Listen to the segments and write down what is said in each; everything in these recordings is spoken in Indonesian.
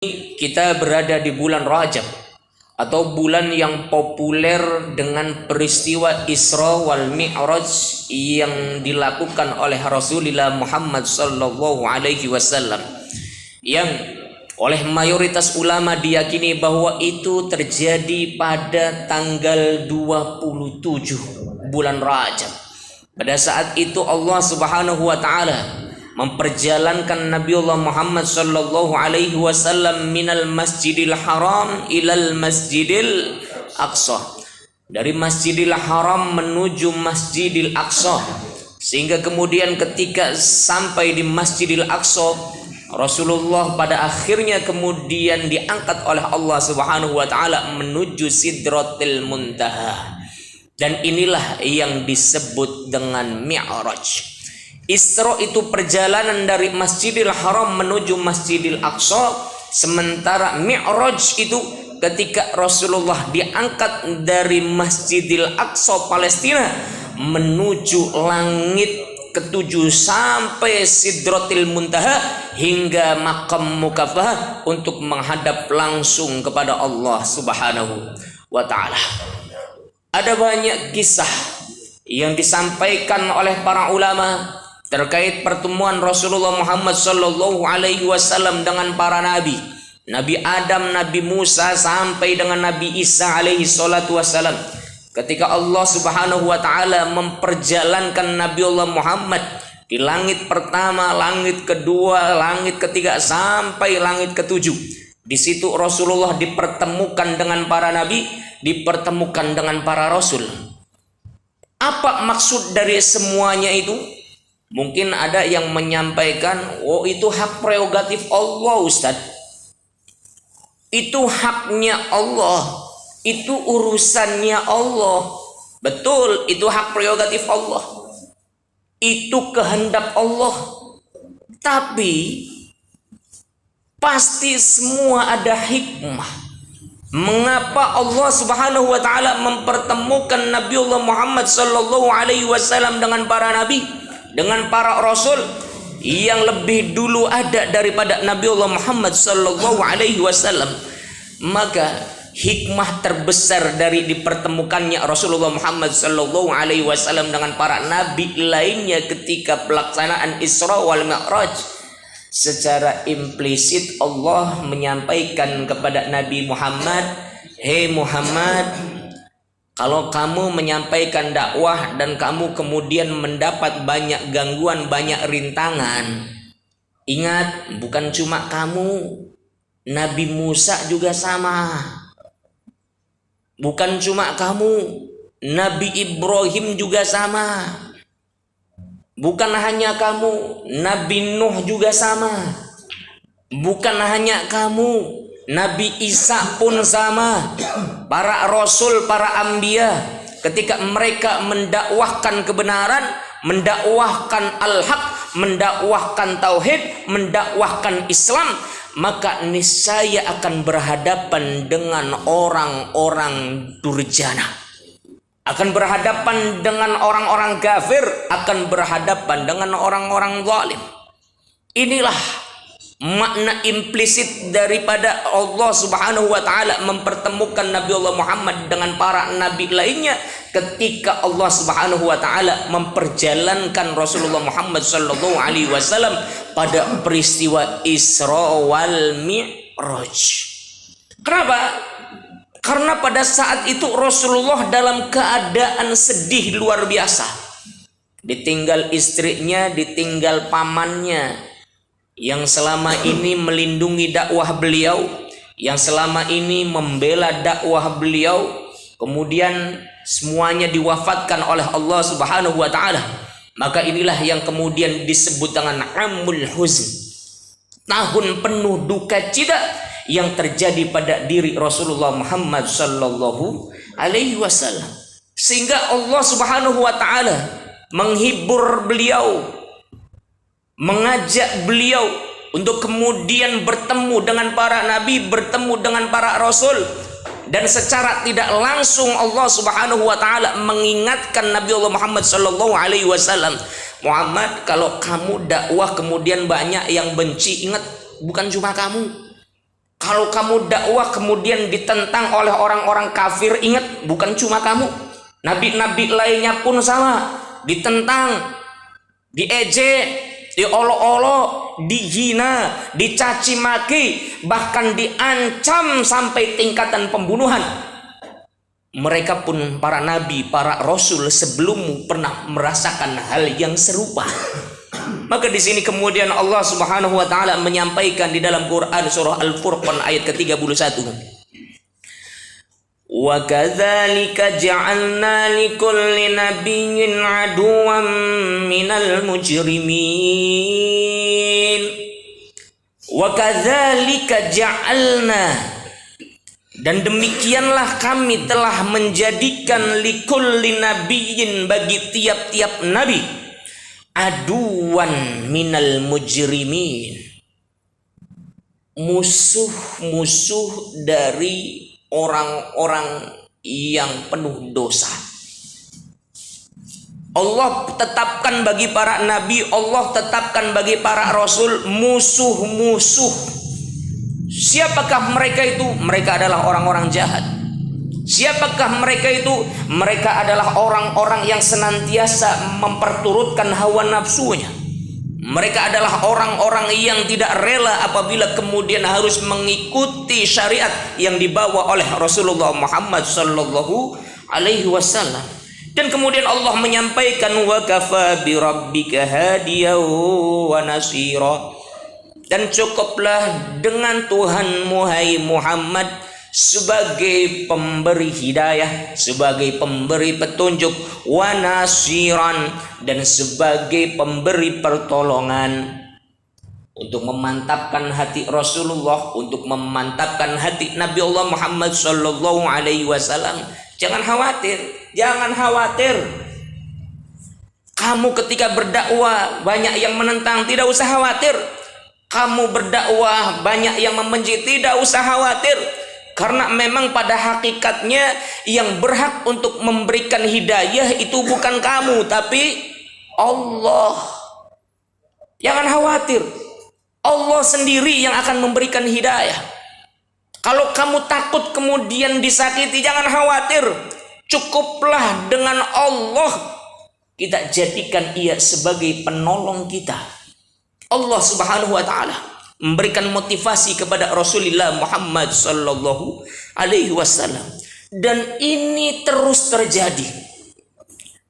Kita berada di bulan Rajab atau bulan yang populer dengan peristiwa Isra wal Mi'raj yang dilakukan oleh Rasulullah Muhammad sallallahu alaihi wasallam, yang oleh mayoritas ulama diyakini bahwa itu terjadi pada tanggal 27 bulan Rajab. Pada saat itu Allah Subhanahu wa taala memperjalankan Nabiullah Muhammad sallallahu alaihi wasallam minal Masjidil Haram ilal Masjidil Aqsa, dari Masjidil Haram menuju Masjidil Aqsa, sehingga kemudian ketika sampai di Masjidil Aqsa, Rasulullah pada akhirnya kemudian diangkat oleh Allah Subhanahu wa taala menuju Sidratil Muntaha, dan inilah yang disebut dengan Mi'raj. Isra itu perjalanan dari Masjidil Haram menuju Masjidil Aqsa, sementara Mi'raj itu ketika Rasulullah diangkat dari Masjidil Aqsa Palestina menuju langit ketujuh sampai Sidratil Muntaha hingga Maqam Mukafah untuk menghadap langsung kepada Allah Subhanahu wa taala. Ada banyak kisah yang disampaikan oleh para ulama terkait pertemuan Rasulullah Muhammad sallallahu alaihi wasallam dengan para nabi, Nabi Adam, Nabi Musa sampai dengan Nabi Isa alaihi salatu wasallam. Ketika Allah Subhanahu wa taala memperjalankan Nabiullah Muhammad di langit pertama, langit kedua, langit ketiga sampai langit ketujuh. Di situ Rasulullah dipertemukan dengan para nabi, dipertemukan dengan para rasul. Apa maksud dari semuanya itu? Mungkin ada yang menyampaikan, oh itu hak prerogatif Allah, Ustaz. Itu haknya Allah. Itu urusannya Allah. Betul, itu hak prerogatif Allah. Itu kehendak Allah. Tapi pasti semua ada hikmah. Mengapa Allah Subhanahu wa taala mempertemukan Nabiullah Muhammad sallallahu alaihi wasallam dengan para nabi, dengan para rasul yang lebih dulu ada daripada Nabiullah Muhammad sallallahu alaihi wasallam? Maka hikmah terbesar dari dipertemukannya Rasulullah Muhammad sallallahu alaihi wasallam dengan para nabi lainnya ketika pelaksanaan Isra wal Mi'raj, secara implisit Allah menyampaikan kepada Nabi Muhammad, "Hei Muhammad, kalau kamu menyampaikan dakwah dan kamu kemudian mendapat banyak gangguan, banyak rintangan, ingat bukan cuma kamu, Nabi Musa juga sama. Bukan cuma kamu, Nabi Ibrahim juga sama. Bukan hanya kamu, Nabi Nuh juga sama. Bukan hanya kamu, Nabi Isa pun sama. Para rasul, para anbiya, ketika mereka mendakwahkan kebenaran, mendakwahkan al-haq, mendakwahkan tauhid, mendakwahkan Islam, maka niscaya akan berhadapan dengan orang-orang durjana, akan berhadapan dengan orang-orang kafir, akan berhadapan dengan orang-orang zalim. Inilah makna implisit daripada Allah Subhanahu wa taala mempertemukan Nabiullah Muhammad dengan para nabi lainnya ketika Allah Subhanahu wa taala memperjalankan Rasulullah Muhammad sallallahu alaihi wasallam pada peristiwa Isra wal Mi'raj. Kenapa? Karena pada saat itu Rasulullah dalam keadaan sedih luar biasa. Ditinggal istrinya, ditinggal pamannya yang selama ini melindungi dakwah beliau, yang selama ini membela dakwah beliau, kemudian semuanya diwafatkan oleh Allah Subhanahu wa taala. Maka inilah yang kemudian disebut dengan Amul Huzn, tahun penuh duka cita yang terjadi pada diri Rasulullah Muhammad sallallahu alaihi wasallam, sehingga Allah Subhanahu wa taala menghibur beliau, mengajak beliau untuk kemudian bertemu dengan para nabi, bertemu dengan para rasul, dan secara tidak langsung Allah Subhanahu wa taala mengingatkan Nabi Allah Muhammad sallallahu alaihi wasallam, Muhammad, kalau kamu dakwah kemudian banyak yang benci, ingat bukan cuma kamu, Kalau kamu dakwah kemudian ditentang oleh orang-orang kafir, ingat bukan cuma kamu, nabi-nabi lainnya pun sama, ditentang, diejek, diolok-olok, dihina, dicaci maki, bahkan diancam sampai tingkatan pembunuhan. Mereka pun, para nabi, para rasul sebelummu pernah merasakan hal yang serupa. Maka di sini kemudian Allah Subhanahu wa taala menyampaikan di dalam Quran surah Al-Furqan ayat ke-31. Wa kadzalika ja'alna likulli nabiyyin aduwwan minal mujrimin. Wa kadzalika ja'alna, dan demikianlah kami telah menjadikan likulli nabiyyin, bagi tiap-tiap nabi, aduwan minal mujrimin, musuh-musuh dari orang-orang yang penuh dosa. Allah tetapkan bagi para nabi, Allah tetapkan bagi para rasul musuh-musuh. Siapakah mereka itu? Mereka adalah orang-orang jahat. Siapakah mereka itu? Mereka adalah orang-orang yang senantiasa memperturutkan hawa nafsunya. Mereka adalah orang-orang yang tidak rela apabila kemudian harus mengikuti syariat yang dibawa oleh Rasulullah Muhammad sallallahu alaihi wasallam. Dan kemudian Allah menyampaikan, wa kafa bi rabbika hadiyan wa nasira, dan cukuplah dengan Tuhanmu hai Muhammad sebagai pemberi hidayah, sebagai pemberi petunjuk, wa nasiran, dan sebagai pemberi pertolongan, untuk memantapkan hati Rasulullah, untuk memantapkan hati Nabi Allah Muhammad sallallahu alaihi wasallam. Jangan khawatir, jangan khawatir. Kamu ketika berdakwah banyak yang menentang, tidak usah khawatir. Kamu berdakwah banyak yang membenci, tidak usah khawatir. Karena memang pada hakikatnya yang berhak untuk memberikan hidayah itu bukan kamu, tapi Allah. Jangan khawatir, Allah sendiri yang akan memberikan hidayah. Kalau kamu takut kemudian disakiti, jangan khawatir. Cukuplah dengan Allah. Kita jadikan ia sebagai penolong kita. Allah Subhanahu wa taala memberikan motivasi kepada Rasulullah Muhammad sallallahu alaihi wasallam, dan ini terus terjadi.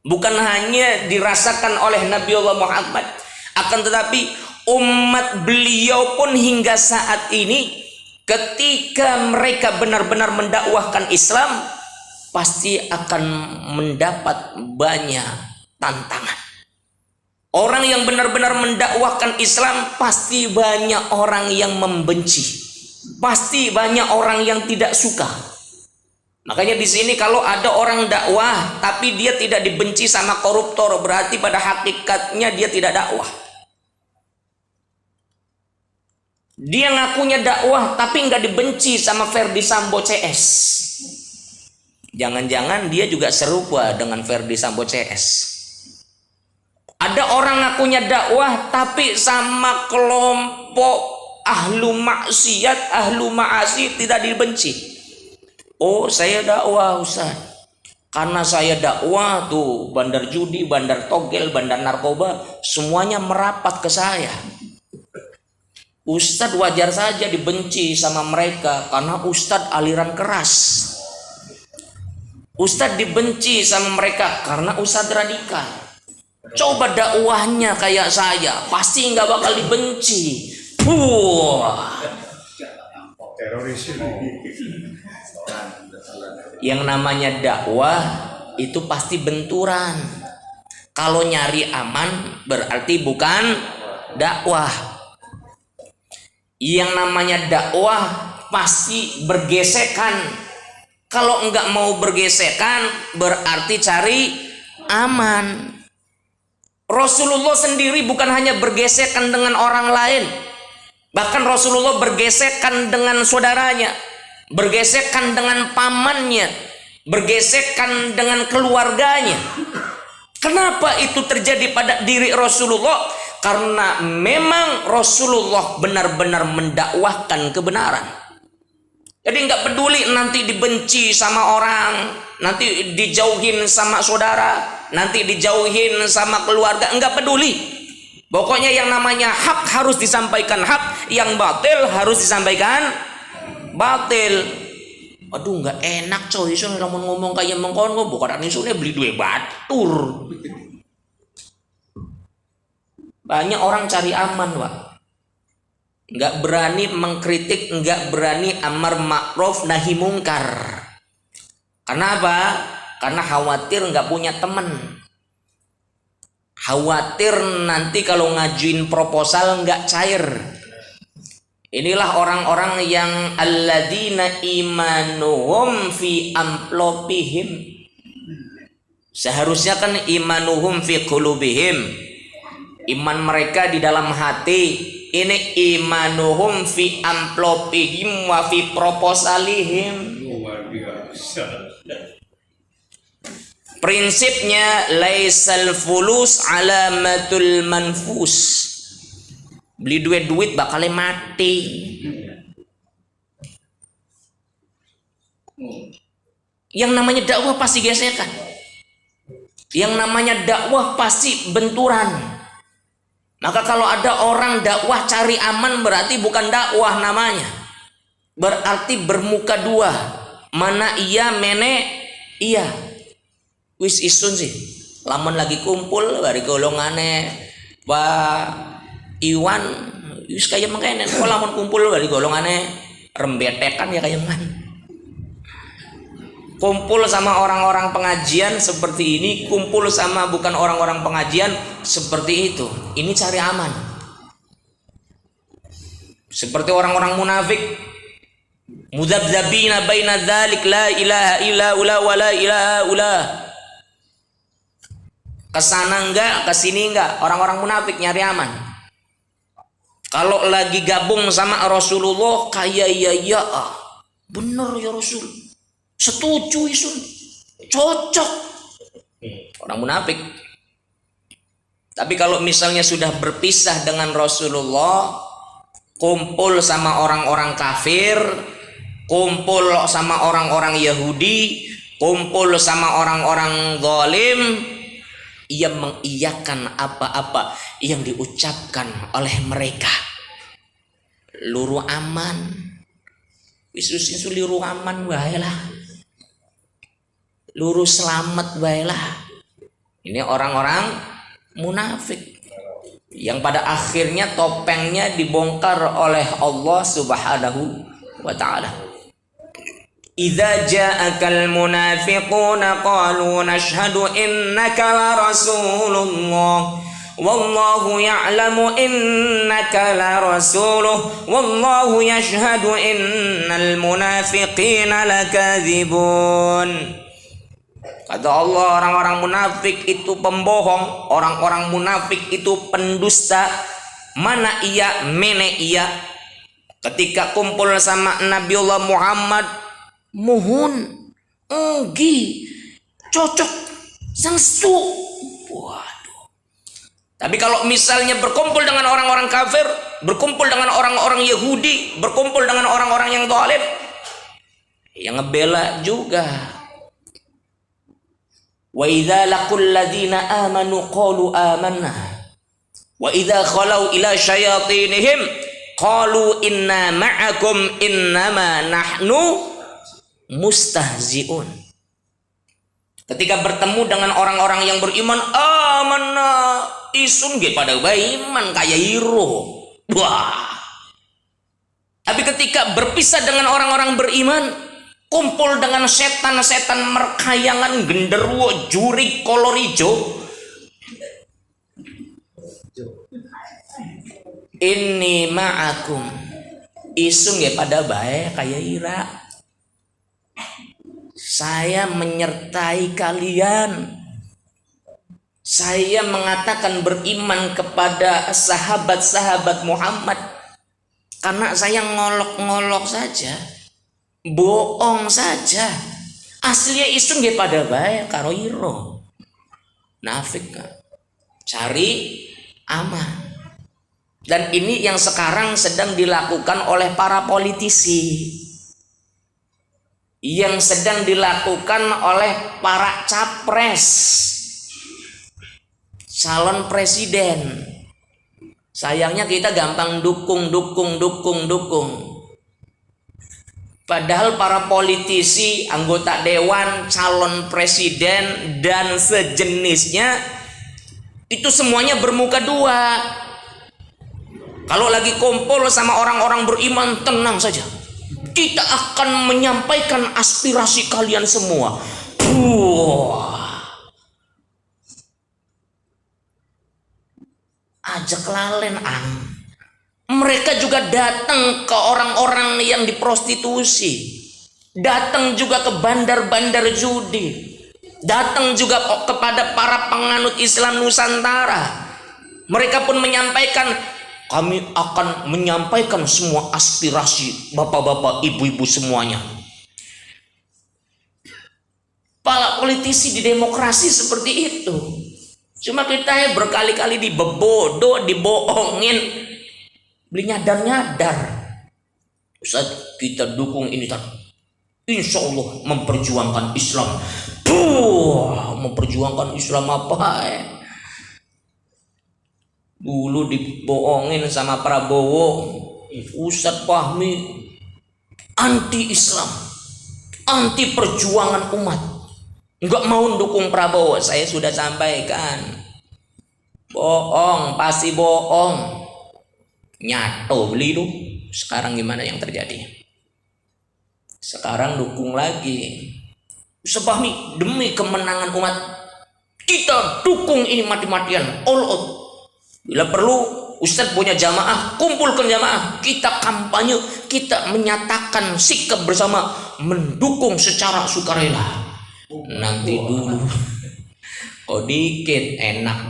Bukan hanya dirasakan oleh Nabi Allah Muhammad, akan tetapi umat beliau pun hingga saat ini, ketika mereka benar-benar mendakwahkan Islam, pasti akan mendapat banyak tantangan. Orang yang benar-benar mendakwahkan Islam pasti banyak orang yang membenci, pasti banyak orang yang tidak suka. Makanya di sini kalau ada orang dakwah tapi dia tidak dibenci sama koruptor, berarti pada hakikatnya dia tidak dakwah. Dia ngakunya dakwah tapi nggak dibenci sama Ferdi Sambo CS. Jangan-jangan dia juga serupa dengan Ferdi Sambo CS. Ada orang ngakunya dakwah tapi sama kelompok ahlu maksiat, ahlu ma'asi tidak dibenci. Oh, saya dakwah Ustaz, karena saya dakwah tuh bandar judi, bandar togel, bandar narkoba semuanya merapat ke saya. Ustadz wajar saja dibenci sama mereka karena Ustadz aliran keras. Ustadz dibenci sama mereka karena Ustadz radikal. Coba dakwahnya kayak saya, pasti nggak bakal dibenci. Yang namanya dakwah itu pasti benturan. Kalau nyari aman berarti bukan dakwah. Yang namanya dakwah pasti bergesekan. Kalau enggak mau bergesekan berarti cari aman. Rasulullah sendiri bukan hanya bergesekan dengan orang lain, bahkan Rasulullah bergesekan dengan saudaranya, bergesekan dengan pamannya, bergesekan dengan keluarganya. Kenapa itu terjadi pada diri Rasulullah? Karena memang Rasulullah benar-benar mendakwahkan kebenaran. Jadi nggak peduli nanti dibenci sama orang, nanti dijauhin sama saudara, nanti dijauhin sama keluarga, nggak peduli. Pokoknya yang namanya hak harus disampaikan hak, yang batil harus disampaikan batil. Aduh nggak enak coy, isun lamun ngomong kayak mengkon kok bukan isunnya beli duit batur. Banyak orang cari aman, Pak. Nggak berani mengkritik, nggak berani amar ma'ruf nahi mungkar. Kenapa? Karena khawatir nggak punya teman. Khawatir nanti kalau ngajuin proposal nggak cair. Inilah orang-orang yang alladzina imanuhum fi amplopihim. Seharusnya kan imanuhum fi qulubihim. Iman mereka di dalam hati. Ini imanuhum fi amplopihim wa fi proposalihim. Luar biasa. Prinsipnya laisal fulus alamatul manfus. Beli duit bakalnya mati. Yang namanya dakwah pasti gesekan. Yang namanya dakwah pasti benturan. Maka kalau ada orang dakwah cari aman berarti bukan dakwah namanya. Berarti bermuka dua. Mana iya mene iya. Wis isun sih. Lamun lagi kumpul bari golongane Pak Iwan wis kaya mengkene. Kok lamun kumpul bari golongane rembetekan ya kaya man. Kumpul sama orang-orang pengajian seperti ini, kumpul sama bukan orang-orang pengajian seperti itu. Ini cari aman. Seperti orang-orang munafik, mudzabdzabina baina dzalik la ilaha illa ula wa la ilaha ula. Kesana enggak, kesini enggak, orang-orang munafik nyari aman. Kalau lagi gabung sama Rasulullah kayak ya bener ya Rasul. Setuju isun, cocok. Orang munafik. Tapi kalau misalnya sudah berpisah dengan Rasulullah, kumpul sama orang-orang kafir, kumpul sama orang-orang Yahudi, kumpul sama orang-orang zalim, ia mengiyakan apa-apa yang diucapkan oleh mereka. Luru aman, wisusin liru aman wae lah. Lurus selamat baiklah. Ini orang-orang munafik yang pada akhirnya topengnya dibongkar oleh Allah Subhanahu wa taala. Idza ja'akal munafiquna qalu nashhadu innaka la rasulullah wallahu ya'lamu innaka la rasuluh wallahu yashhadu innal munafiqina lakadzibun. Kata Allah, orang-orang munafik itu pembohong, orang-orang munafik itu pendusta. Mana iya, mene iya. Ketika kumpul sama Nabiullah Muhammad, mohon, enggi, cocok, sangsu. Waduh. Tapi kalau misalnya berkumpul dengan orang-orang kafir, berkumpul dengan orang-orang Yahudi, berkumpul dengan orang-orang yang zalim, yang ngebela juga. Wa idza laqul ladzina amanu qalu amanna wa idza khalau ila syayatinihim qalu inna ma'akum innama nahnu mustahziun. Ketika bertemu dengan orang-orang yang beriman, amanna isun ge pada beriman kaya iro. Wah. Tapi ketika berpisah dengan orang-orang beriman, kumpul dengan setan-setan merkayangan genderuwo jurik kolorijo, ini ma'akum isung ya pada baik kayak ira. Saya menyertai kalian. Saya mengatakan beriman kepada sahabat-sahabat Muhammad karena saya ngolok-ngolok saja, bohong saja. Aslinya isung ya pada baik karo iro. Nafik kan. Cari aman. Dan ini yang sekarang sedang dilakukan oleh para politisi. yang sedang dilakukan oleh para capres calon presiden. Sayangnya kita gampang dukung. Padahal para politisi, anggota dewan, calon presiden, dan sejenisnya itu semuanya bermuka dua. Kalau lagi kumpul sama orang-orang beriman, tenang saja. Kita akan menyampaikan aspirasi kalian semua. Ajak lalen Mereka juga datang ke orang-orang yang diprostitusi, datang juga ke bandar-bandar judi, datang juga kepada para penganut Islam Nusantara. Mereka pun menyampaikan, kami akan menyampaikan semua aspirasi bapak-bapak, ibu-ibu semuanya. Para politisi di demokrasi seperti itu. Cuma kita berkali-kali dibebodoh, dibohongin. Beli nyadar-nyadar. Ustaz, kita dukung ini kan. Insya Allah memperjuangkan Islam. Memperjuangkan Islam apa Dulu dibohongin sama Prabowo, Ustaz Fahmi anti Islam, anti perjuangan umat, nggak mau dukung Prabowo. Saya sudah sampaikan, bohong, pasti bohong. Nyato beli tuh. Sekarang gimana yang terjadi? Sekarang dukung lagi. Ustaz Fahmi, demi kemenangan umat kita dukung ini mati-matian, all out. Bila perlu Ustaz punya jamaah, kumpulkan jamaah, kita kampanye, kita menyatakan sikap bersama, mendukung secara sukarela. Nanti dulu oh dikit enak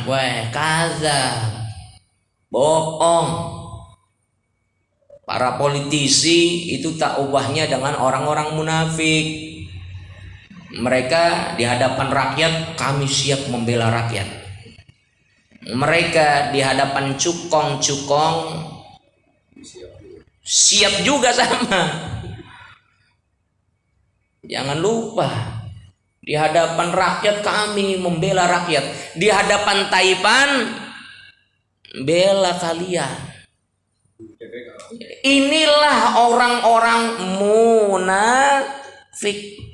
baik kaza bohong. Para politisi itu tak ubahnya dengan orang-orang munafik. Mereka di hadapan rakyat, kami siap membela rakyat. Mereka di hadapan cukong-cukong siap juga sama. Jangan lupa, di hadapan rakyat kami membela rakyat, di hadapan Taipan bela kalian. Inilah orang-orang munafik.